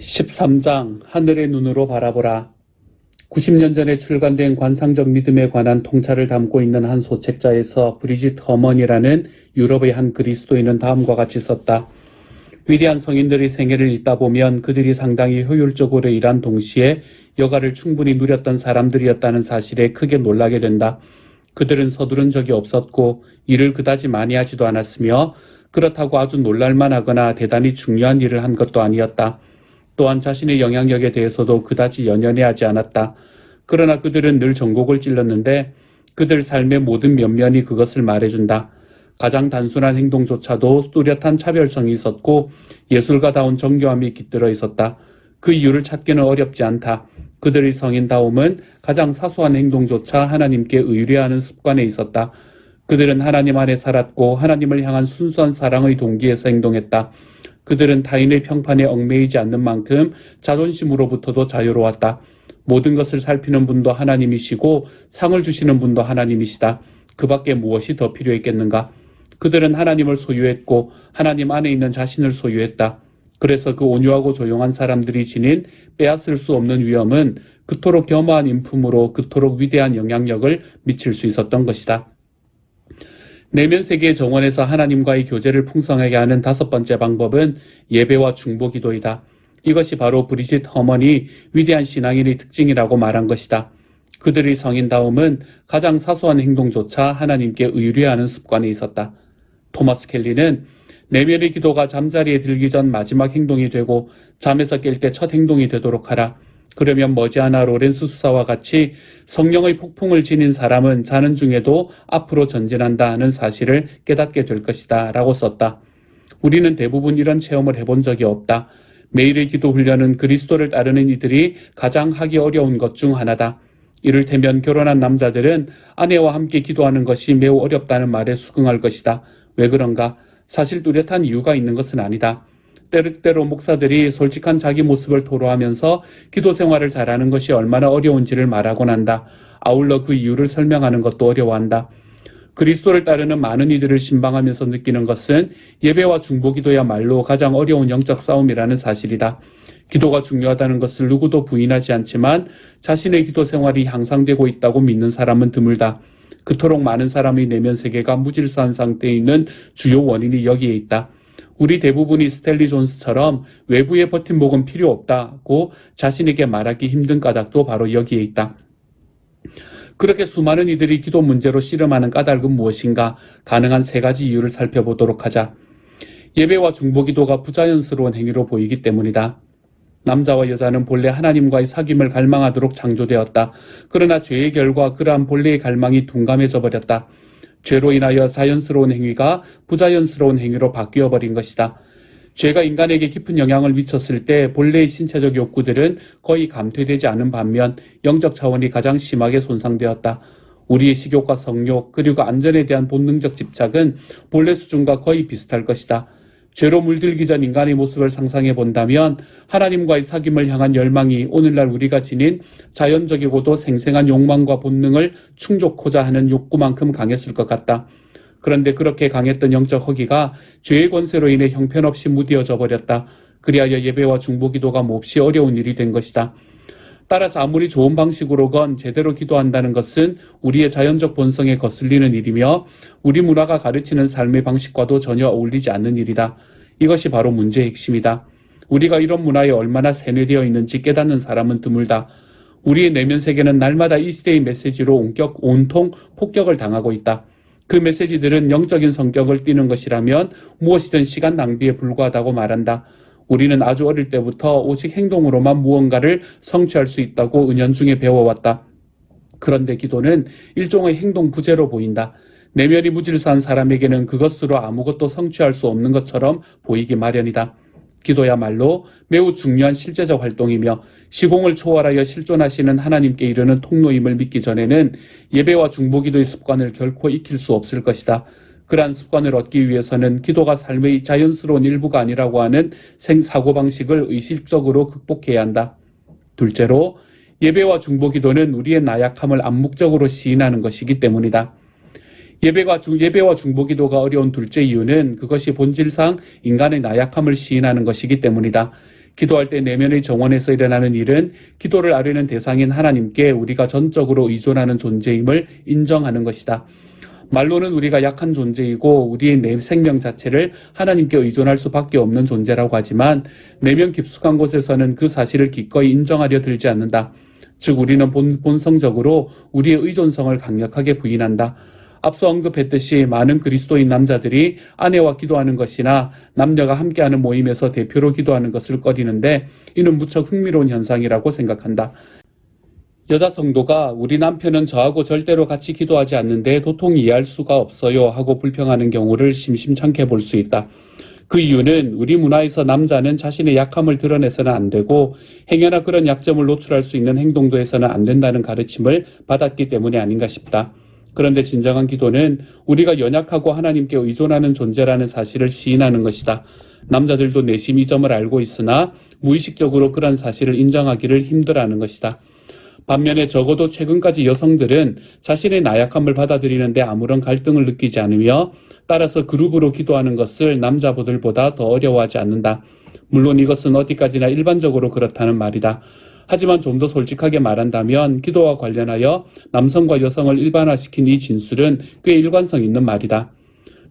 13장 하늘의 눈으로 바라보라. 90년 전에 출간된 관상적 믿음에 관한 통찰을 담고 있는 한 소책자에서 브리짓 허먼이라는 유럽의 한 그리스도인은 다음과 같이 썼다. 위대한 성인들의 생애를 읽다 보면 그들이 상당히 효율적으로 일한 동시에 여가를 충분히 누렸던 사람들이었다는 사실에 크게 놀라게 된다. 그들은 서두른 적이 없었고 일을 그다지 많이 하지도 않았으며 그렇다고 아주 놀랄만하거나 대단히 중요한 일을 한 것도 아니었다. 또한 자신의 영향력에 대해서도 그다지 연연해하지 않았다. 그러나 그들은 늘 전곡을 찔렀는데 그들 삶의 모든 면면이 그것을 말해준다. 가장 단순한 행동조차도 뚜렷한 차별성이 있었고 예술가다운 정교함이 깃들어 있었다. 그 이유를 찾기는 어렵지 않다. 그들의 성인다움은 가장 사소한 행동조차 하나님께 의뢰하는 습관에 있었다. 그들은 하나님 안에 살았고 하나님을 향한 순수한 사랑의 동기에서 행동했다. 그들은 타인의 평판에 얽매이지 않는 만큼 자존심으로부터도 자유로웠다. 모든 것을 살피는 분도 하나님이시고 상을 주시는 분도 하나님이시다. 그 밖에 무엇이 더 필요했겠는가? 그들은 하나님을 소유했고 하나님 안에 있는 자신을 소유했다. 그래서 그 온유하고 조용한 사람들이 지닌 빼앗을 수 없는 위엄은 그토록 겸허한 인품으로 그토록 위대한 영향력을 미칠 수 있었던 것이다. 내면 세계의 정원에서 하나님과의 교제를 풍성하게 하는 다섯 번째 방법은 예배와 중보기도이다. 이것이 바로 브리짓 허먼이 위대한 신앙인의 특징이라고 말한 것이다. 그들의 성인다움은 가장 사소한 행동조차 하나님께 의뢰하는 습관에 있었다. 토마스 켈리는 내면의 기도가 잠자리에 들기 전 마지막 행동이 되고 잠에서 깰 때 첫 행동이 되도록 하라. 그러면 머지않아 로렌스 수사와 같이 성령의 폭풍을 지닌 사람은 자는 중에도 앞으로 전진한다 하는 사실을 깨닫게 될 것이다 라고 썼다. 우리는 대부분 이런 체험을 해본 적이 없다. 매일의 기도 훈련은 그리스도를 따르는 이들이 가장 하기 어려운 것 중 하나다. 이를테면 결혼한 남자들은 아내와 함께 기도하는 것이 매우 어렵다는 말에 수긍할 것이다. 왜 그런가? 사실 뚜렷한 이유가 있는 것은 아니다. 때때로 목사들이 솔직한 자기 모습을 토로하면서 기도 생활을 잘하는 것이 얼마나 어려운지를 말하곤 한다. 아울러 그 이유를 설명하는 것도 어려워한다. 그리스도를 따르는 많은 이들을 신방하면서 느끼는 것은 예배와 중보기도야말로 가장 어려운 영적 싸움이라는 사실이다. 기도가 중요하다는 것을 누구도 부인하지 않지만 자신의 기도 생활이 향상되고 있다고 믿는 사람은 드물다. 그토록 많은 사람의 내면 세계가 무질서한 상태에 있는 주요 원인이 여기에 있다. 우리 대부분이 스탠리 존스처럼 외부의 버팀목은 필요 없다고 자신에게 말하기 힘든 까닭도 바로 여기에 있다. 그렇게 수많은 이들이 기도 문제로 씨름하는 까닭은 무엇인가? 가능한 세 가지 이유를 살펴보도록 하자. 예배와 중보기도가 부자연스러운 행위로 보이기 때문이다. 남자와 여자는 본래 하나님과의 사귐을 갈망하도록 창조되었다. 그러나 죄의 결과 그러한 본래의 갈망이 둔감해져 버렸다. 죄로 인하여 자연스러운 행위가 부자연스러운 행위로 바뀌어버린 것이다. 죄가 인간에게 깊은 영향을 미쳤을 때 본래의 신체적 욕구들은 거의 감퇴되지 않은 반면 영적 차원이 가장 심하게 손상되었다. 우리의 식욕과 성욕 그리고 안전에 대한 본능적 집착은 본래 수준과 거의 비슷할 것이다. 죄로 물들기 전 인간의 모습을 상상해 본다면 하나님과의 사귐을 향한 열망이 오늘날 우리가 지닌 자연적이고도 생생한 욕망과 본능을 충족하고자 하는 욕구만큼 강했을 것 같다. 그런데 그렇게 강했던 영적 허기가 죄의 권세로 인해 형편없이 무디어져 버렸다. 그리하여 예배와 중보기도가 몹시 어려운 일이 된 것이다. 따라서 아무리 좋은 방식으로건 제대로 기도한다는 것은 우리의 자연적 본성에 거슬리는 일이며 우리 문화가 가르치는 삶의 방식과도 전혀 어울리지 않는 일이다. 이것이 바로 문제의 핵심이다. 우리가 이런 문화에 얼마나 세뇌되어 있는지 깨닫는 사람은 드물다. 우리의 내면 세계는 날마다 이 시대의 메시지로 온통 폭격을 당하고 있다. 그 메시지들은 영적인 성격을 띠는 것이라면 무엇이든 시간 낭비에 불과하다고 말한다. 우리는 아주 어릴 때부터 오직 행동으로만 무언가를 성취할 수 있다고 은연중에 배워왔다. 그런데 기도는 일종의 행동 부재로 보인다. 내면이 무질서한 사람에게는 그것으로 아무것도 성취할 수 없는 것처럼 보이기 마련이다. 기도야말로 매우 중요한 실제적 활동이며 시공을 초월하여 실존하시는 하나님께 이르는 통로임을 믿기 전에는 예배와 중보기도의 습관을 결코 익힐 수 없을 것이다. 그러한 습관을 얻기 위해서는 기도가 삶의 자연스러운 일부가 아니라고 하는 사고방식을 의식적으로 극복해야 한다. 둘째로, 예배와 중보기도는 우리의 나약함을 암묵적으로 시인하는 것이기 때문이다. 예배와 중보기도가 어려운 둘째 이유는 그것이 본질상 인간의 나약함을 시인하는 것이기 때문이다. 기도할 때 내면의 정원에서 일어나는 일은 기도를 아뢰는 대상인 하나님께 우리가 전적으로 의존하는 존재임을 인정하는 것이다. 말로는 우리가 약한 존재이고 우리의 내 생명 자체를 하나님께 의존할 수밖에 없는 존재라고 하지만 내면 깊숙한 곳에서는 그 사실을 기꺼이 인정하려 들지 않는다. 즉 우리는 본성적으로 우리의 의존성을 강력하게 부인한다. 앞서 언급했듯이 많은 그리스도인 남자들이 아내와 기도하는 것이나 남녀가 함께하는 모임에서 대표로 기도하는 것을 꺼리는데 이는 무척 흥미로운 현상이라고 생각한다. 여자 성도가 우리 남편은 저하고 절대로 같이 기도하지 않는데 도통 이해할 수가 없어요 하고 불평하는 경우를 심심찮게 볼 수 있다. 그 이유는 우리 문화에서 남자는 자신의 약함을 드러내서는 안 되고 행여나 그런 약점을 노출할 수 있는 행동도 해서는 안 된다는 가르침을 받았기 때문에 아닌가 싶다. 그런데 진정한 기도는 우리가 연약하고 하나님께 의존하는 존재라는 사실을 시인하는 것이다. 남자들도 내심 이 점을 알고 있으나 무의식적으로 그런 사실을 인정하기를 힘들어하는 것이다. 반면에 적어도 최근까지 여성들은 자신의 나약함을 받아들이는데 아무런 갈등을 느끼지 않으며 따라서 그룹으로 기도하는 것을 남자들보다 더 어려워하지 않는다. 물론 이것은 어디까지나 일반적으로 그렇다는 말이다. 하지만 좀 더 솔직하게 말한다면 기도와 관련하여 남성과 여성을 일반화시킨 이 진술은 꽤 일관성 있는 말이다.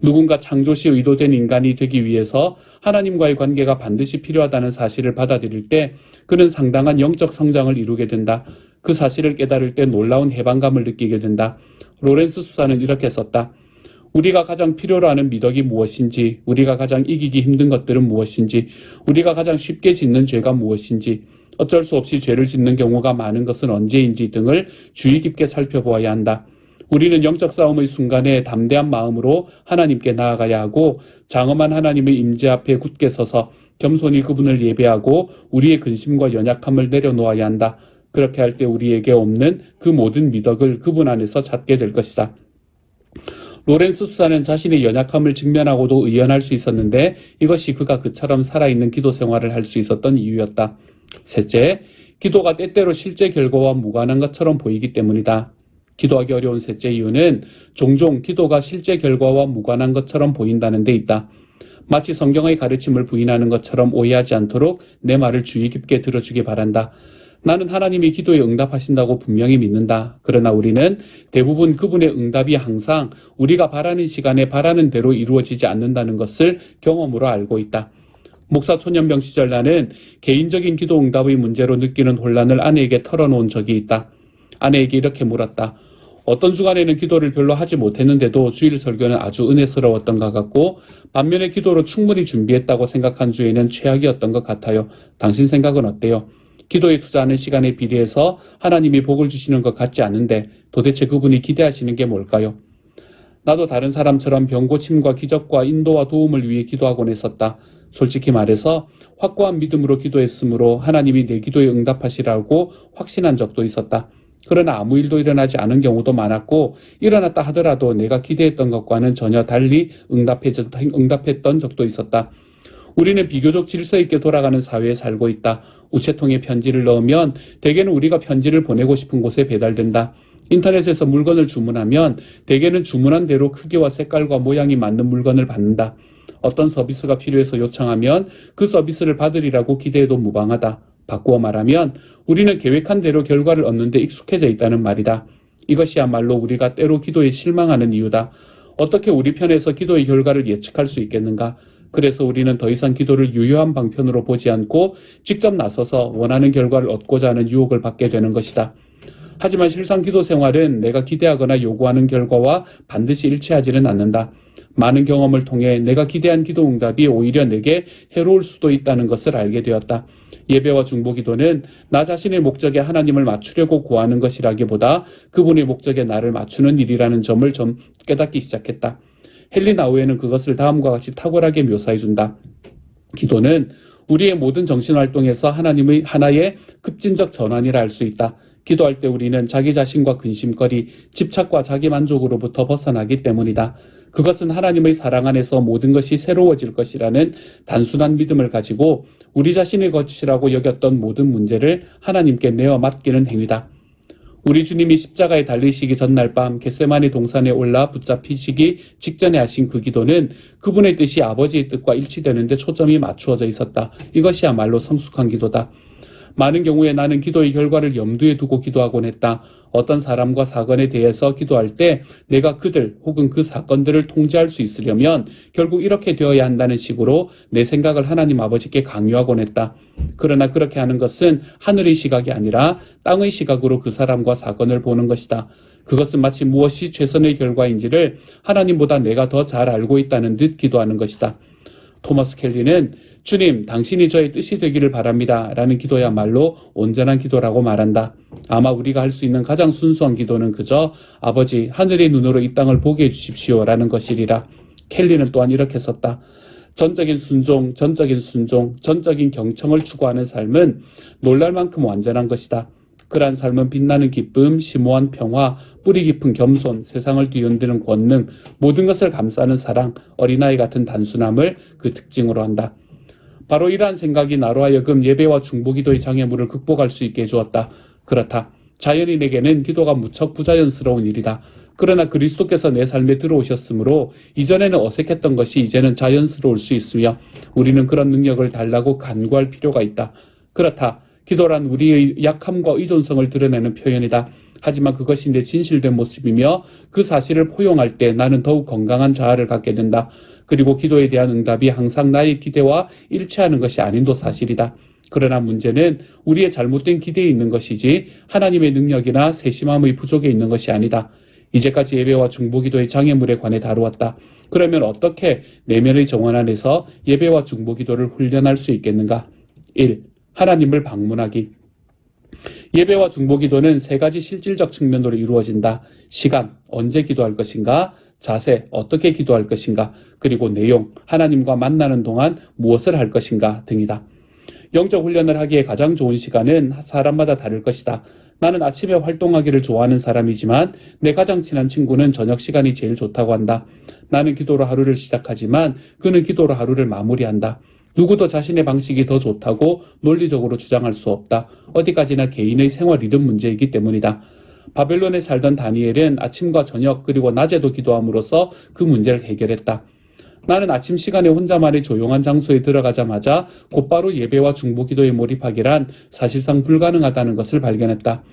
누군가 창조시 의도된 인간이 되기 위해서 하나님과의 관계가 반드시 필요하다는 사실을 받아들일 때 그는 상당한 영적 성장을 이루게 된다. 그 사실을 깨달을 때 놀라운 해방감을 느끼게 된다. 로렌스 수사는 이렇게 썼다. 우리가 가장 필요로 하는 미덕이 무엇인지, 우리가 가장 이기기 힘든 것들은 무엇인지, 우리가 가장 쉽게 짓는 죄가 무엇인지, 어쩔 수 없이 죄를 짓는 경우가 많은 것은 언제인지 등을 주의 깊게 살펴보아야 한다. 우리는 영적 싸움의 순간에 담대한 마음으로 하나님께 나아가야 하고 장엄한 하나님의 임재 앞에 굳게 서서 겸손히 그분을 예배하고 우리의 근심과 연약함을 내려놓아야 한다. 그렇게 할 때 우리에게 없는 그 모든 미덕을 그분 안에서 찾게 될 것이다. 로렌스 수사는 자신의 연약함을 직면하고도 의연할 수 있었는데 이것이 그가 그처럼 살아있는 기도 생활을 할 수 있었던 이유였다. 셋째, 기도가 때때로 실제 결과와 무관한 것처럼 보이기 때문이다. 기도하기 어려운 셋째 이유는 종종 기도가 실제 결과와 무관한 것처럼 보인다는 데 있다. 마치 성경의 가르침을 부인하는 것처럼 오해하지 않도록 내 말을 주의 깊게 들어주기 바란다. 나는 하나님이 기도에 응답하신다고 분명히 믿는다. 그러나 우리는 대부분 그분의 응답이 항상 우리가 바라는 시간에 바라는 대로 이루어지지 않는다는 것을 경험으로 알고 있다. 목사 초년병 시절 나는 개인적인 기도 응답의 문제로 느끼는 혼란을 아내에게 털어놓은 적이 있다. 아내에게 이렇게 물었다. 어떤 주간에는 기도를 별로 하지 못했는데도 주일 설교는 아주 은혜스러웠던 것 같고 반면에 기도로 충분히 준비했다고 생각한 주에는 최악이었던 것 같아요. 당신 생각은 어때요? 기도에 투자하는 시간에 비례해서 하나님이 복을 주시는 것 같지 않은데 도대체 그분이 기대하시는 게 뭘까요? 나도 다른 사람처럼 병고침과 기적과 인도와 도움을 위해 기도하곤 했었다. 솔직히 말해서 확고한 믿음으로 기도했으므로 하나님이 내 기도에 응답하시라고 확신한 적도 있었다. 그러나 아무 일도 일어나지 않은 경우도 많았고 일어났다 하더라도 내가 기대했던 것과는 전혀 달리 응답했던 적도 있었다. 우리는 비교적 질서 있게 돌아가는 사회에 살고 있다. 우체통에 편지를 넣으면 대개는 우리가 편지를 보내고 싶은 곳에 배달된다. 인터넷에서 물건을 주문하면 대개는 주문한 대로 크기와 색깔과 모양이 맞는 물건을 받는다. 어떤 서비스가 필요해서 요청하면 그 서비스를 받으리라고 기대해도 무방하다. 바꾸어 말하면 우리는 계획한 대로 결과를 얻는 데 익숙해져 있다는 말이다. 이것이야말로 우리가 때로 기도에 실망하는 이유다. 어떻게 우리 편에서 기도의 결과를 예측할 수 있겠는가? 그래서 우리는 더 이상 기도를 유효한 방편으로 보지 않고 직접 나서서 원하는 결과를 얻고자 하는 유혹을 받게 되는 것이다. 하지만 실상 기도 생활은 내가 기대하거나 요구하는 결과와 반드시 일치하지는 않는다. 많은 경험을 통해 내가 기대한 기도 응답이 오히려 내게 해로울 수도 있다는 것을 알게 되었다. 예배와 중보기도는 나 자신의 목적에 하나님을 맞추려고 구하는 것이라기보다 그분의 목적에 나를 맞추는 일이라는 점을 좀 깨닫기 시작했다. 헨리 나우에는 그것을 다음과 같이 탁월하게 묘사해준다. 기도는 우리의 모든 정신활동에서 하나의 급진적 전환이라 할 수 있다. 기도할 때 우리는 자기 자신과 근심거리, 집착과 자기 만족으로부터 벗어나기 때문이다. 그것은 하나님의 사랑 안에서 모든 것이 새로워질 것이라는 단순한 믿음을 가지고 우리 자신의 것이라고 여겼던 모든 문제를 하나님께 내어 맡기는 행위다. 우리 주님이 십자가에 달리시기 전날 밤 겟세마네 동산에 올라 붙잡히시기 직전에 하신 그 기도는 그분의 뜻이 아버지의 뜻과 일치되는 데 초점이 맞추어져 있었다. 이것이야말로 성숙한 기도다. 많은 경우에 나는 기도의 결과를 염두에 두고 기도하곤 했다. 어떤 사람과 사건에 대해서 기도할 때 내가 그들 혹은 그 사건들을 통제할 수 있으려면 결국 이렇게 되어야 한다는 식으로 내 생각을 하나님 아버지께 강요하곤 했다. 그러나 그렇게 하는 것은 하늘의 시각이 아니라 땅의 시각으로 그 사람과 사건을 보는 것이다. 그것은 마치 무엇이 최선의 결과인지를 하나님보다 내가 더 잘 알고 있다는 듯 기도하는 것이다. 토머스 켈리는 주님, 당신이 저의 뜻이 되기를 바랍니다. 라는 기도야말로 온전한 기도라고 말한다. 아마 우리가 할 수 있는 가장 순수한 기도는 그저 아버지, 하늘의 눈으로 이 땅을 보게 해주십시오. 라는 것이리라. 켈리는 또한 이렇게 썼다. 전적인 순종, 전적인 경청을 추구하는 삶은 놀랄 만큼 완전한 것이다. 그러한 삶은 빛나는 기쁨, 심오한 평화, 뿌리 깊은 겸손, 세상을 뒤흔드는 권능, 모든 것을 감싸는 사랑, 어린아이 같은 단순함을 그 특징으로 한다. 바로 이러한 생각이 나로 하여금 예배와 중보기도의 장애물을 극복할 수 있게 해주었다. 그렇다. 자연인에게는 기도가 무척 부자연스러운 일이다. 그러나 그리스도께서 내 삶에 들어오셨으므로 이전에는 어색했던 것이 이제는 자연스러울 수 있으며 우리는 그런 능력을 달라고 간구할 필요가 있다. 그렇다. 기도란 우리의 약함과 의존성을 드러내는 표현이다. 하지만 그것이 내 진실된 모습이며 그 사실을 포용할 때 나는 더욱 건강한 자아를 갖게 된다. 그리고 기도에 대한 응답이 항상 나의 기대와 일치하는 것이 아닌도 사실이다. 그러나 문제는 우리의 잘못된 기대에 있는 것이지 하나님의 능력이나 세심함의 부족에 있는 것이 아니다. 이제까지 예배와 중보기도의 장애물에 관해 다루었다. 그러면 어떻게 내면의 정원 안에서 예배와 중보기도를 훈련할 수 있겠는가? 1. 하나님을 방문하기. 예배와 중보기도는 세 가지 실질적 측면으로 이루어진다. 시간, 언제 기도할 것인가? 자세, 어떻게 기도할 것인가? 그리고 내용, 하나님과 만나는 동안 무엇을 할 것인가 등이다. 영적 훈련을 하기에 가장 좋은 시간은 사람마다 다를 것이다. 나는 아침에 활동하기를 좋아하는 사람이지만 내 가장 친한 친구는 저녁 시간이 제일 좋다고 한다. 나는 기도로 하루를 시작하지만 그는 기도로 하루를 마무리한다. 누구도 자신의 방식이 더 좋다고 논리적으로 주장할 수 없다. 어디까지나 개인의 생활 리듬 문제이기 때문이다. 바벨론에 살던 다니엘은 아침과 저녁 그리고 낮에도 기도함으로써 그 문제를 해결했다. 나는 아침 시간에 혼자만의 조용한 장소에 들어가자마자 곧바로 예배와 중보기도에 몰입하기란 사실상 불가능하다는 것을 발견했다.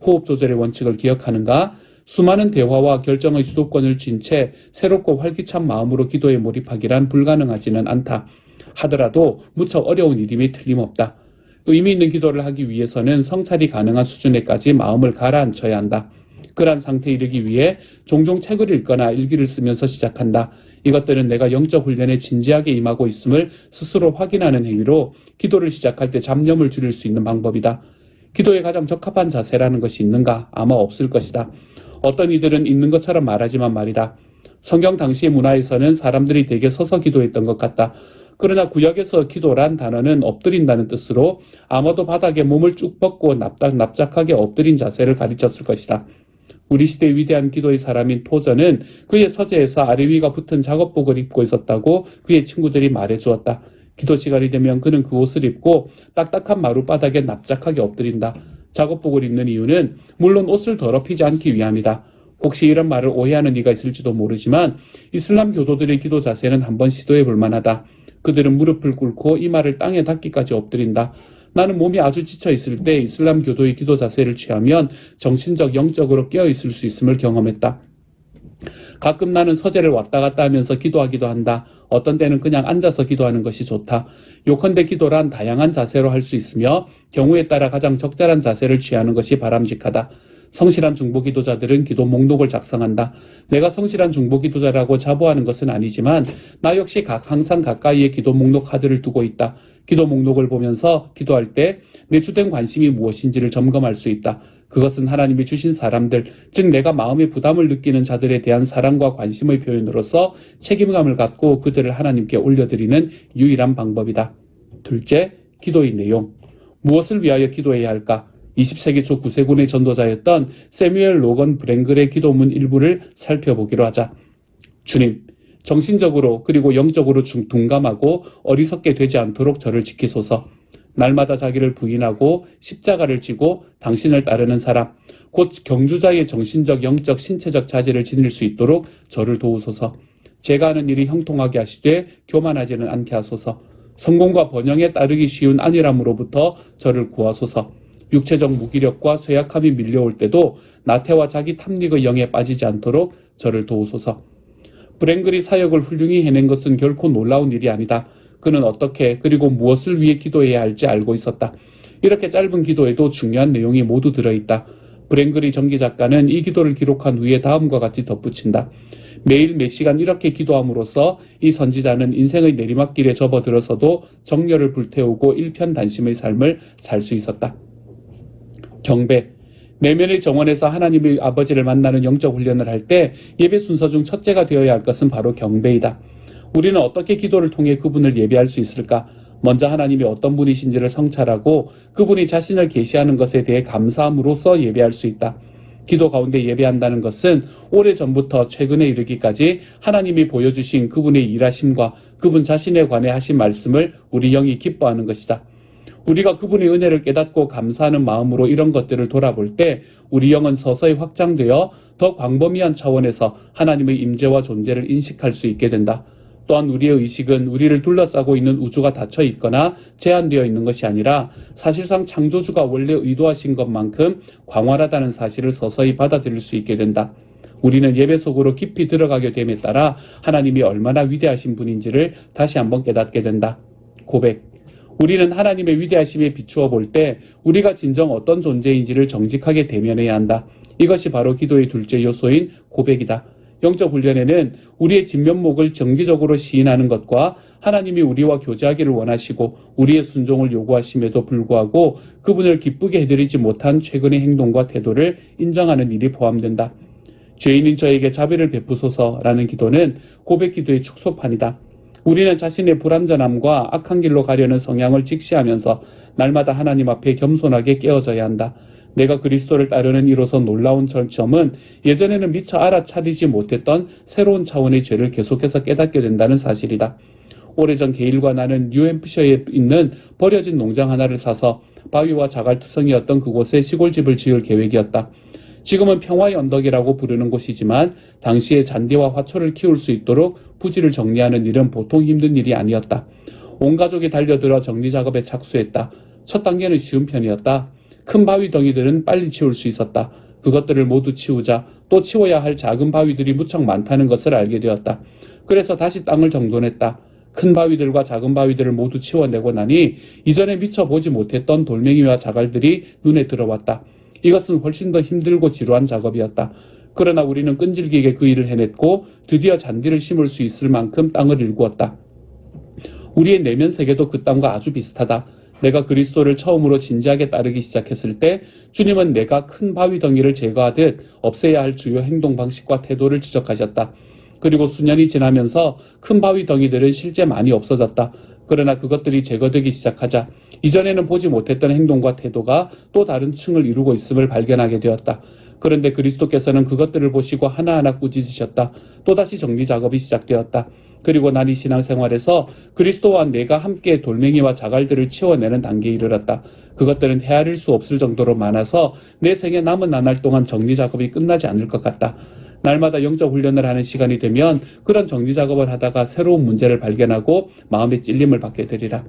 호흡 조절의 원칙을 기억하는가? 수많은 대화와 결정의 주도권을 쥔 채 새롭고 활기찬 마음으로 기도에 몰입하기란 불가능하지는 않다. 하더라도 무척 어려운 일임이 틀림없다. 의미 있는 기도를 하기 위해서는 성찰이 가능한 수준에까지 마음을 가라앉혀야 한다. 그러한 상태에 이르기 위해 종종 책을 읽거나 일기를 쓰면서 시작한다. 이것들은 내가 영적 훈련에 진지하게 임하고 있음을 스스로 확인하는 행위로 기도를 시작할 때 잡념을 줄일 수 있는 방법이다. 기도에 가장 적합한 자세라는 것이 있는가? 아마 없을 것이다. 어떤 이들은 있는 것처럼 말하지만 말이다. 성경 당시의 문화에서는 사람들이 대개 서서 기도했던 것 같다. 그러나 구약에서 기도란 단어는 엎드린다는 뜻으로 아마도 바닥에 몸을 쭉 뻗고 납작하게 엎드린 자세를 가르쳤을 것이다. 우리 시대의 위대한 기도의 사람인 토저는 그의 서재에서 아래 위가 붙은 작업복을 입고 있었다고 그의 친구들이 말해주었다. 기도 시간이 되면 그는 그 옷을 입고 딱딱한 마룻바닥에 납작하게 엎드린다. 작업복을 입는 이유는 물론 옷을 더럽히지 않기 위함이다. 혹시 이런 말을 오해하는 이가 있을지도 모르지만 이슬람 교도들의 기도 자세는 한번 시도해 볼 만하다. 그들은 무릎을 꿇고 이마를 땅에 닿기까지 엎드린다. 나는 몸이 아주 지쳐 있을 때 이슬람 교도의 기도 자세를 취하면 정신적, 영적으로 깨어 있을 수 있음을 경험했다. 가끔 나는 서재를 왔다 갔다 하면서 기도하기도 한다. 어떤 때는 그냥 앉아서 기도하는 것이 좋다. 요컨대 기도란 다양한 자세로 할 수 있으며 경우에 따라 가장 적절한 자세를 취하는 것이 바람직하다. 성실한 중보기도자들은 기도 목록을 작성한다. 내가 성실한 중보기도자라고 자부하는 것은 아니지만 나 역시 항상 가까이에 기도 목록 카드를 두고 있다. 기도 목록을 보면서 기도할 때 내 주된 관심이 무엇인지를 점검할 수 있다. 그것은 하나님이 주신 사람들, 즉 내가 마음의 부담을 느끼는 자들에 대한 사랑과 관심의 표현으로서 책임감을 갖고 그들을 하나님께 올려드리는 유일한 방법이다. 둘째, 기도의 내용. 무엇을 위하여 기도해야 할까? 20세기 초 구세군의 전도자였던 세뮤엘 로건 브랭글의 기도문 일부를 살펴보기로 하자. 주님, 정신적으로 그리고 영적으로 둔감하고 어리석게 되지 않도록 저를 지키소서. 날마다 자기를 부인하고 십자가를 지고 당신을 따르는 사람, 곧 경주자의 정신적, 영적, 신체적 자질을 지닐 수 있도록 저를 도우소서. 제가 하는 일이 형통하게 하시되 교만하지는 않게 하소서. 성공과 번영에 따르기 쉬운 안일함으로부터 저를 구하소서. 육체적 무기력과 쇠약함이 밀려올 때도 나태와 자기 탐닉의 영에 빠지지 않도록 저를 도우소서. 브랭글이 사역을 훌륭히 해낸 것은 결코 놀라운 일이 아니다. 그는 어떻게 그리고 무엇을 위해 기도해야 할지 알고 있었다. 이렇게 짧은 기도에도 중요한 내용이 모두 들어있다. 브랭글이 전기작가는 이 기도를 기록한 후에 다음과 같이 덧붙인다. 매일 몇 시간 이렇게 기도함으로써 이 선지자는 인생의 내리막길에 접어들어서도 정열을 불태우고 일편단심의 삶을 살 수 있었다. 경배. 내면의 정원에서 하나님의 아버지를 만나는 영적 훈련을 할 때 예배 순서 중 첫째가 되어야 할 것은 바로 경배이다. 우리는 어떻게 기도를 통해 그분을 예배할 수 있을까? 먼저 하나님이 어떤 분이신지를 성찰하고 그분이 자신을 계시하는 것에 대해 감사함으로써 예배할 수 있다. 기도 가운데 예배한다는 것은 오래전부터 최근에 이르기까지 하나님이 보여주신 그분의 일하심과 그분 자신에 관해 하신 말씀을 우리 영이 기뻐하는 것이다. 우리가 그분의 은혜를 깨닫고 감사하는 마음으로 이런 것들을 돌아볼 때 우리 영은 서서히 확장되어 더 광범위한 차원에서 하나님의 임재와 존재를 인식할 수 있게 된다. 또한 우리의 의식은 우리를 둘러싸고 있는 우주가 닫혀 있거나 제한되어 있는 것이 아니라 사실상 창조주가 원래 의도하신 것만큼 광활하다는 사실을 서서히 받아들일 수 있게 된다. 우리는 예배 속으로 깊이 들어가게 됨에 따라 하나님이 얼마나 위대하신 분인지를 다시 한번 깨닫게 된다. 고백. 우리는 하나님의 위대하심에 비추어 볼 때 우리가 진정 어떤 존재인지를 정직하게 대면해야 한다. 이것이 바로 기도의 둘째 요소인 고백이다. 영적 훈련에는 우리의 진면목을 정기적으로 시인하는 것과 하나님이 우리와 교제하기를 원하시고 우리의 순종을 요구하심에도 불구하고 그분을 기쁘게 해드리지 못한 최근의 행동과 태도를 인정하는 일이 포함된다. 죄인인 저에게 자비를 베푸소서라는 기도는 고백 기도의 축소판이다. 우리는 자신의 불완전함과 악한 길로 가려는 성향을 직시하면서 날마다 하나님 앞에 겸손하게 깨어져야 한다. 내가 그리스도를 따르는 이로서 놀라운 점은 예전에는 미처 알아차리지 못했던 새로운 차원의 죄를 계속해서 깨닫게 된다는 사실이다. 오래전 게일과 나는 뉴햄프셔에 있는 버려진 농장 하나를 사서 바위와 자갈투성이었던 그곳에 시골집을 지을 계획이었다. 지금은 평화의 언덕이라고 부르는 곳이지만 당시에 잔디와 화초를 키울 수 있도록 부지를 정리하는 일은 보통 힘든 일이 아니었다. 온 가족이 달려들어 정리 작업에 착수했다. 첫 단계는 쉬운 편이었다. 큰 바위 덩이들은 빨리 치울 수 있었다. 그것들을 모두 치우자 또 치워야 할 작은 바위들이 무척 많다는 것을 알게 되었다. 그래서 다시 땅을 정돈했다. 큰 바위들과 작은 바위들을 모두 치워내고 나니 이전에 미처 보지 못했던 돌멩이와 자갈들이 눈에 들어왔다. 이것은 훨씬 더 힘들고 지루한 작업이었다. 그러나 우리는 끈질기게 그 일을 해냈고 드디어 잔디를 심을 수 있을 만큼 땅을 일구었다. 우리의 내면 세계도 그 땅과 아주 비슷하다. 내가 그리스도를 처음으로 진지하게 따르기 시작했을 때 주님은 내가 큰 바위 덩이를 제거하듯 없애야 할 주요 행동 방식과 태도를 지적하셨다. 그리고 수년이 지나면서 큰 바위 덩이들은 실제 많이 없어졌다. 그러나 그것들이 제거되기 시작하자 이전에는 보지 못했던 행동과 태도가 또 다른 층을 이루고 있음을 발견하게 되었다. 그런데 그리스도께서는 그것들을 보시고 하나하나 꾸짖으셨다. 또다시 정리 작업이 시작되었다. 그리고 난 이 신앙생활에서 그리스도와 내가 함께 돌멩이와 자갈들을 치워내는 단계에 이르렀다. 그것들은 헤아릴 수 없을 정도로 많아서 내 생에 남은 나날 동안 정리 작업이 끝나지 않을 것 같다. 날마다 영적 훈련을 하는 시간이 되면 그런 정리 작업을 하다가 새로운 문제를 발견하고 마음의 찔림을 받게 되리라.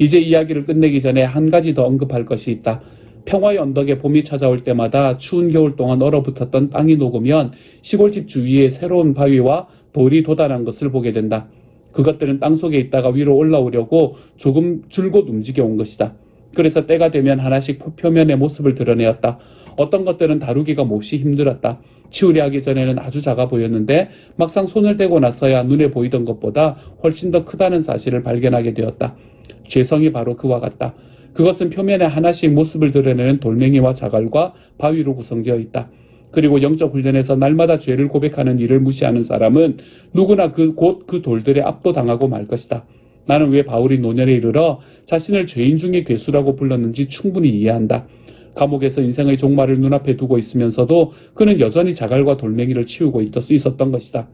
이제 이야기를 끝내기 전에 한 가지 더 언급할 것이 있다. 평화의 언덕에 봄이 찾아올 때마다 추운 겨울 동안 얼어붙었던 땅이 녹으면 시골집 주위에 새로운 바위와 돌이 돋아난 것을 보게 된다. 그것들은 땅속에 있다가 위로 올라오려고 조금 줄곧 움직여 온 것이다. 그래서 때가 되면 하나씩 표면의 모습을 드러내었다. 어떤 것들은 다루기가 몹시 힘들었다. 치우려 하기 전에는 아주 작아 보였는데 막상 손을 대고 나서야 눈에 보이던 것보다 훨씬 더 크다는 사실을 발견하게 되었다. 죄성이 바로 그와 같다. 그것은 표면에 하나씩 모습을 드러내는 돌멩이와 자갈과 바위로 구성되어 있다. 그리고 영적 훈련에서 날마다 죄를 고백하는 일을 무시하는 사람은 누구나 곧 그 돌들에 압도당하고 말 것이다. 나는 왜 바울이 노년에 이르러 자신을 죄인 중의 괴수라고 불렀는지 충분히 이해한다. 감옥에서 인생의 종말을 눈앞에 두고 있으면서도 그는 여전히 자갈과 돌멩이를 치우고 있었던 것이다.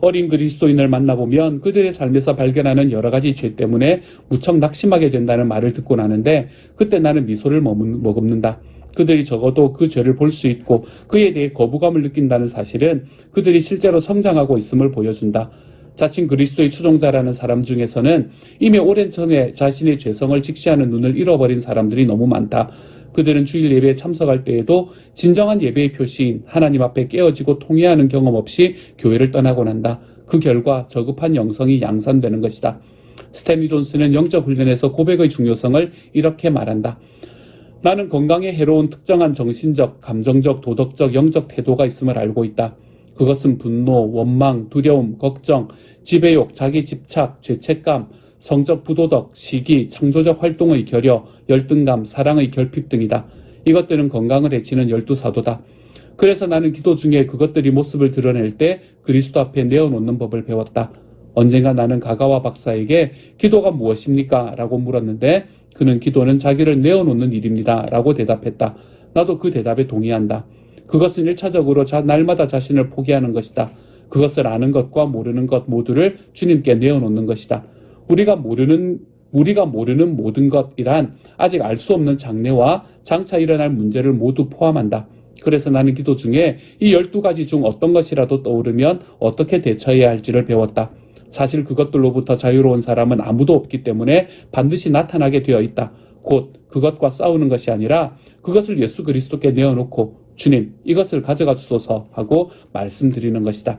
어린 그리스도인을 만나보면 그들의 삶에서 발견하는 여러 가지 죄 때문에 무척 낙심하게 된다는 말을 듣고 나는데 그때 나는 미소를 머금는다. 그들이 적어도 그 죄를 볼 수 있고 그에 대해 거부감을 느낀다는 사실은 그들이 실제로 성장하고 있음을 보여준다. 자칭 그리스도의 추종자라는 사람 중에서는 이미 오랜 전에 자신의 죄성을 직시하는 눈을 잃어버린 사람들이 너무 많다. 그들은 주일 예배에 참석할 때에도 진정한 예배의 표시인 하나님 앞에 깨어지고 통회하는 경험 없이 교회를 떠나곤 한다. 그 결과 저급한 영성이 양산되는 것이다. 스탠리 존스는 영적 훈련에서 고백의 중요성을 이렇게 말한다. 나는 건강에 해로운 특정한 정신적, 감정적, 도덕적, 영적 태도가 있음을 알고 있다. 그것은 분노, 원망, 두려움, 걱정, 지배욕, 자기 집착, 죄책감, 성적 부도덕, 시기, 창조적 활동의 결여, 열등감, 사랑의 결핍 등이다. 이것들은 건강을 해치는 12사도다. 그래서 나는 기도 중에 그것들이 모습을 드러낼 때 그리스도 앞에 내어놓는 법을 배웠다. 언젠가 나는 가가와 박사에게 기도가 무엇입니까? 라고 물었는데 그는 기도는 자기를 내어놓는 일입니다. 라고 대답했다. 나도 그 대답에 동의한다. 그것은 1차적으로 날마다 자신을 포기하는 것이다. 그것을 아는 것과 모르는 것 모두를 주님께 내어놓는 것이다. 우리가 모르는 모든 것이란 아직 알 수 없는 장래와 장차 일어날 문제를 모두 포함한다. 그래서 나는 기도 중에 이 12가지 중 어떤 것이라도 떠오르면 어떻게 대처해야 할지를 배웠다. 사실 그것들로부터 자유로운 사람은 아무도 없기 때문에 반드시 나타나게 되어 있다. 곧 그것과 싸우는 것이 아니라 그것을 예수 그리스도께 내어놓고 주님 이것을 가져가 주소서 하고 말씀드리는 것이다.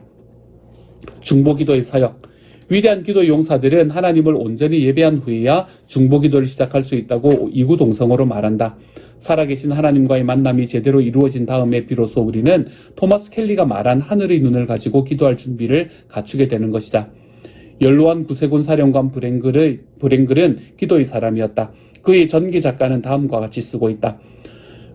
중보기도의 사역. 위대한 기도 용사들은 하나님을 온전히 예배한 후에야 중보기도를 시작할 수 있다고 이구동성으로 말한다. 살아계신 하나님과의 만남이 제대로 이루어진 다음에 비로소 우리는 토마스 켈리가 말한 하늘의 눈을 가지고 기도할 준비를 갖추게 되는 것이다. 연로한 구세군 사령관 브랭글은 기도의 사람이었다. 그의 전기 작가는 다음과 같이 쓰고 있다.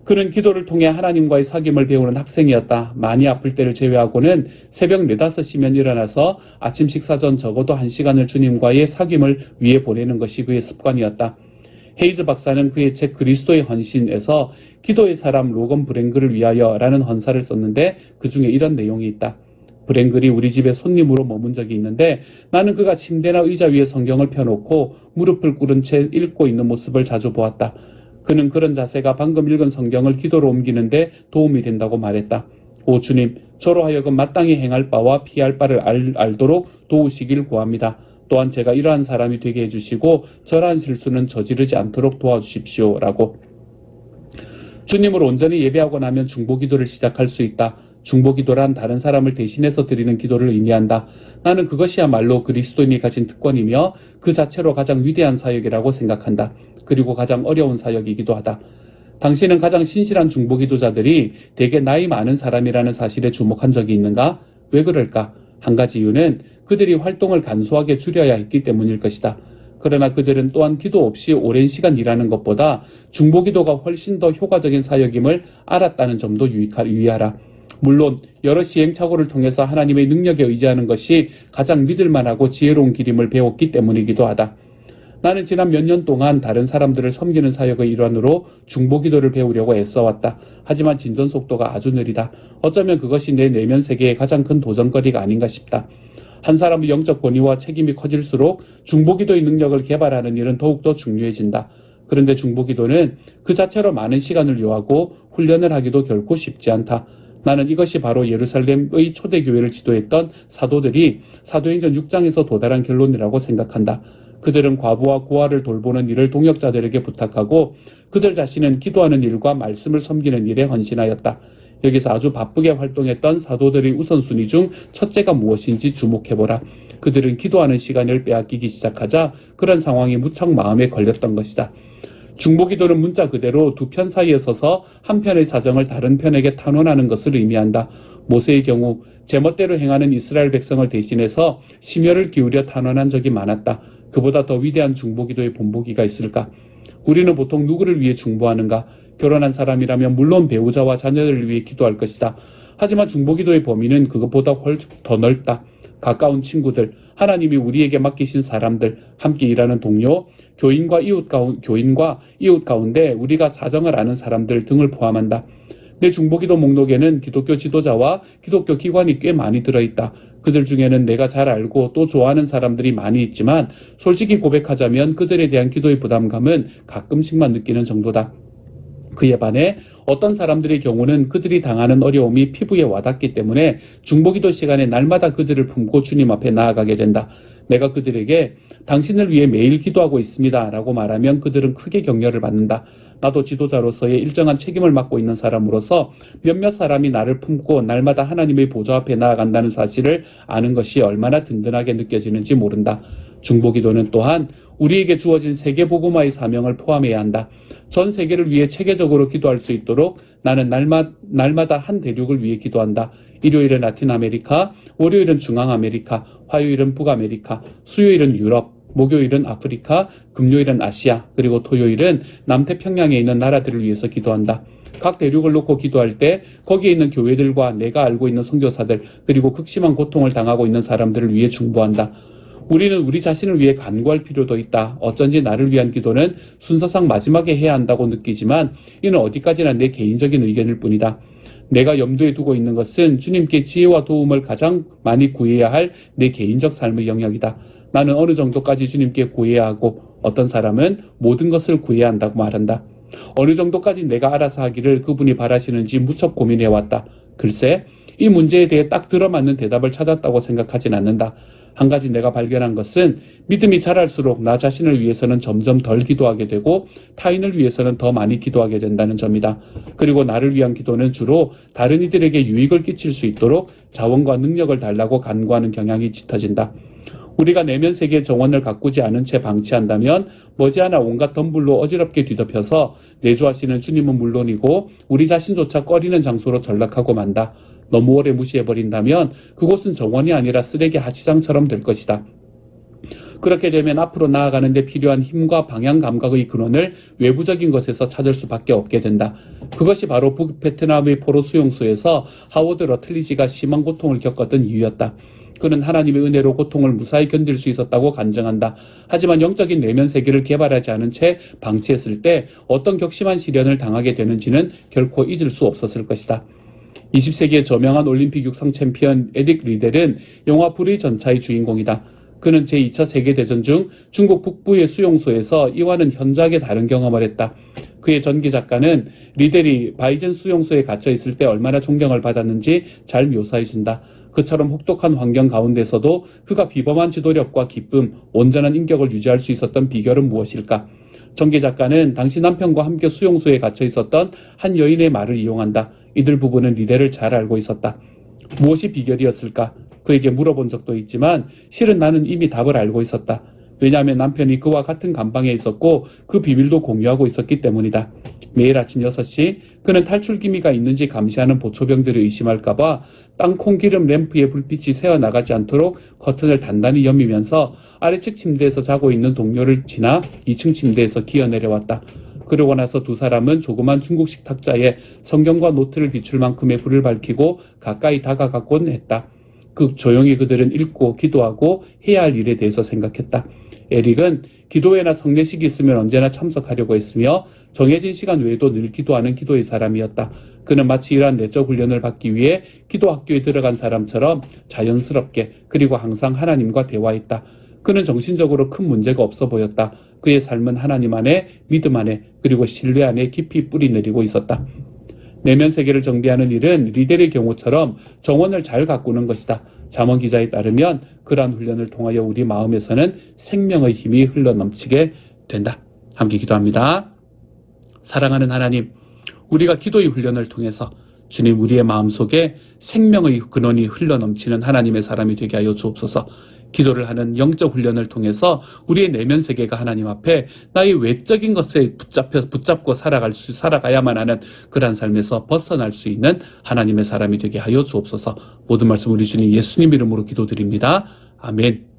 그는 기도를 통해 하나님과의 사귐을 배우는 학생이었다. 많이 아플 때를 제외하고는 새벽 4, 5시면 일어나서 아침 식사 전 적어도 1시간을 주님과의 사귐을 위해 보내는 것이 그의 습관이었다. 헤이즈 박사는 그의 책 그리스도의 헌신에서 기도의 사람 로건 브랭글을 위하여라는 헌사를 썼는데 그 중에 이런 내용이 있다. 브랭글이 우리 집에 손님으로 머문 적이 있는데 나는 그가 침대나 의자 위에 성경을 펴놓고 무릎을 꿇은 채 읽고 있는 모습을 자주 보았다. 그는 그런 자세가 방금 읽은 성경을 기도로 옮기는데 도움이 된다고 말했다. 오 주님, 저로 하여금 마땅히 행할 바와 피할 바를 알도록 도우시길 구합니다. 또한 제가 이러한 사람이 되게 해주시고 저러한 실수는 저지르지 않도록 도와주십시오. 라고. 주님을 온전히 예배하고 나면 중보기도를 시작할 수 있다. 중보기도란 다른 사람을 대신해서 드리는 기도를 의미한다. 나는 그것이야말로 그리스도인이 가진 특권이며 그 자체로 가장 위대한 사역이라고 생각한다. 그리고 가장 어려운 사역이기도 하다. 당신은 가장 신실한 중보기도자들이 대개 나이 많은 사람이라는 사실에 주목한 적이 있는가? 왜 그럴까? 한 가지 이유는 그들이 활동을 간소하게 줄여야 했기 때문일 것이다. 그러나 그들은 또한 기도 없이 오랜 시간 일하는 것보다 중보기도가 훨씬 더 효과적인 사역임을 알았다는 점도 유의하라. 물론 여러 시행착오를 통해서 하나님의 능력에 의지하는 것이 가장 믿을만하고 지혜로운 길임을 배웠기 때문이기도 하다. 나는 지난 몇 년 동안 다른 사람들을 섬기는 사역의 일환으로 중보기도를 배우려고 애써왔다. 하지만 진전 속도가 아주 느리다. 어쩌면 그것이 내 내면 세계의 가장 큰 도전거리가 아닌가 싶다. 한 사람의 영적 권위와 책임이 커질수록 중보기도의 능력을 개발하는 일은 더욱더 중요해진다. 그런데 중보기도는 그 자체로 많은 시간을 요하고 훈련을 하기도 결코 쉽지 않다. 나는 이것이 바로 예루살렘의 초대교회를 지도했던 사도들이 사도행전 6장에서 도달한 결론이라고 생각한다. 그들은 과부와 고아를 돌보는 일을 동역자들에게 부탁하고 그들 자신은 기도하는 일과 말씀을 섬기는 일에 헌신하였다. 여기서 아주 바쁘게 활동했던 사도들의 우선순위 중 첫째가 무엇인지 주목해보라. 그들은 기도하는 시간을 빼앗기기 시작하자 그런 상황이 무척 마음에 걸렸던 것이다. 중보기도는 문자 그대로 두 편 사이에 서서 한 편의 사정을 다른 편에게 탄원하는 것을 의미한다. 모세의 경우 제멋대로 행하는 이스라엘 백성을 대신해서 심혈을 기울여 탄원한 적이 많았다. 그보다 더 위대한 중보기도의 본보기가 있을까? 우리는 보통 누구를 위해 중보하는가? 결혼한 사람이라면 물론 배우자와 자녀를 위해 기도할 것이다. 하지만 중보기도의 범위는 그것보다 훨씬 더 넓다. 가까운 친구들, 하나님이 우리에게 맡기신 사람들, 함께 일하는 동료, 교인과 이웃 가운데 우리가 사정을 아는 사람들 등을 포함한다. 내 중보기도 목록에는 기독교 지도자와 기독교 기관이 꽤 많이 들어있다. 그들 중에는 내가 잘 알고 또 좋아하는 사람들이 많이 있지만 솔직히 고백하자면 그들에 대한 기도의 부담감은 가끔씩만 느끼는 정도다. 그에 반해 어떤 사람들의 경우는 그들이 당하는 어려움이 피부에 와닿기 때문에 중보기도 시간에 날마다 그들을 품고 주님 앞에 나아가게 된다. 내가 그들에게 당신을 위해 매일 기도하고 있습니다 라고 말하면 그들은 크게 격려를 받는다. 나도 지도자로서의 일정한 책임을 맡고 있는 사람으로서 몇몇 사람이 나를 품고 날마다 하나님의 보좌 앞에 나아간다는 사실을 아는 것이 얼마나 든든하게 느껴지는지 모른다. 중보기도는 또한 우리에게 주어진 세계복음화의 사명을 포함해야 한다. 전 세계를 위해 체계적으로 기도할 수 있도록 나는 날마다 한 대륙을 위해 기도한다. 일요일은 라틴 아메리카, 월요일은 중앙 아메리카, 화요일은 북아메리카, 수요일은 유럽, 목요일은 아프리카, 금요일은 아시아, 그리고 토요일은 남태평양에 있는 나라들을 위해서 기도한다. 각 대륙을 놓고 기도할 때 거기에 있는 교회들과 내가 알고 있는 선교사들, 그리고 극심한 고통을 당하고 있는 사람들을 위해 중보한다. 우리는 우리 자신을 위해 간구할 필요도 있다. 어쩐지 나를 위한 기도는 순서상 마지막에 해야 한다고 느끼지만 이는 어디까지나 내 개인적인 의견일 뿐이다. 내가 염두에 두고 있는 것은 주님께 지혜와 도움을 가장 많이 구해야 할 내 개인적 삶의 영역이다. 나는 어느 정도까지 주님께 구해야 하고 어떤 사람은 모든 것을 구해야 한다고 말한다. 어느 정도까지 내가 알아서 하기를 그분이 바라시는지 무척 고민해왔다. 글쎄, 이 문제에 대해 딱 들어맞는 대답을 찾았다고 생각하진 않는다. 한 가지 내가 발견한 것은 믿음이 자랄수록 나 자신을 위해서는 점점 덜 기도하게 되고 타인을 위해서는 더 많이 기도하게 된다는 점이다. 그리고 나를 위한 기도는 주로 다른 이들에게 유익을 끼칠 수 있도록 자원과 능력을 달라고 간구하는 경향이 짙어진다. 우리가 내면 세계의 정원을 가꾸지 않은 채 방치한다면 머지않아 온갖 덤불로 어지럽게 뒤덮여서 내주하시는 주님은 물론이고 우리 자신조차 꺼리는 장소로 전락하고 만다. 너무 오래 무시해버린다면 그곳은 정원이 아니라 쓰레기 하치장처럼 될 것이다. 그렇게 되면 앞으로 나아가는 데 필요한 힘과 방향 감각의 근원을 외부적인 것에서 찾을 수밖에 없게 된다. 그것이 바로 북베트남의 포로 수용소에서 하워드 러틀리지가 심한 고통을 겪었던 이유였다. 그는 하나님의 은혜로 고통을 무사히 견딜 수 있었다고 간증한다. 하지만 영적인 내면 세계를 개발하지 않은 채 방치했을 때 어떤 격심한 시련을 당하게 되는지는 결코 잊을 수 없었을 것이다. 20세기의 저명한 올림픽 육상 챔피언 에딕 리델은 영화 불의 전차의 주인공이다. 그는 제2차 세계대전 중 중국 북부의 수용소에서 이와는 현저하게 다른 경험을 했다. 그의 전기 작가는 리델이 바이젠 수용소에 갇혀 있을 때 얼마나 존경을 받았는지 잘 묘사해준다. 그처럼 혹독한 환경 가운데서도 그가 비범한 지도력과 기쁨, 온전한 인격을 유지할 수 있었던 비결은 무엇일까? 전기 작가는 당시 남편과 함께 수용소에 갇혀 있었던 한 여인의 말을 이용한다. 이들 부부는 리델을 잘 알고 있었다. 무엇이 비결이었을까? 그에게 물어본 적도 있지만 실은 나는 이미 답을 알고 있었다. 왜냐하면 남편이 그와 같은 감방에 있었고 그 비밀도 공유하고 있었기 때문이다. 매일 아침 6시 그는 탈출 기미가 있는지 감시하는 보초병들을 의심할까봐 땅콩 기름 램프의 불빛이 새어나가지 않도록 커튼을 단단히 여미면서 아래측 침대에서 자고 있는 동료를 지나 2층 침대에서 기어내려왔다. 그러고 나서 두 사람은 조그만 중국식 탁자에 성경과 노트를 비출 만큼의 불을 밝히고 가까이 다가가곤 했다. 조용히 그들은 읽고 기도하고 해야 할 일에 대해서 생각했다. 에릭은 기도회나 성례식이 있으면 언제나 참석하려고 했으며 정해진 시간 외에도 늘 기도하는 기도의 사람이었다. 그는 마치 이러한 내적 훈련을 받기 위해 기도 학교에 들어간 사람처럼 자연스럽게 그리고 항상 하나님과 대화했다. 그는 정신적으로 큰 문제가 없어 보였다. 그의 삶은 하나님 안에, 믿음 안에, 그리고 신뢰 안에 깊이 뿌리 내리고 있었다. 내면 세계를 정비하는 일은 리델의 경우처럼 정원을 잘 가꾸는 것이다. 잠언 기자에 따르면 그러한 훈련을 통하여 우리 마음에서는 생명의 힘이 흘러넘치게 된다. 함께 기도합니다. 사랑하는 하나님, 우리가 기도의 훈련을 통해서 주님 우리의 마음속에 생명의 근원이 흘러넘치는 하나님의 사람이 되게 하여 주옵소서. 기도를 하는 영적 훈련을 통해서 우리의 내면 세계가 하나님 앞에 나의 외적인 것에 붙잡고 살아가야만 하는 그러한 삶에서 벗어날 수 있는 하나님의 사람이 되게 하여 주옵소서. 모든 말씀 우리 주님 예수님 이름으로 기도드립니다. 아멘.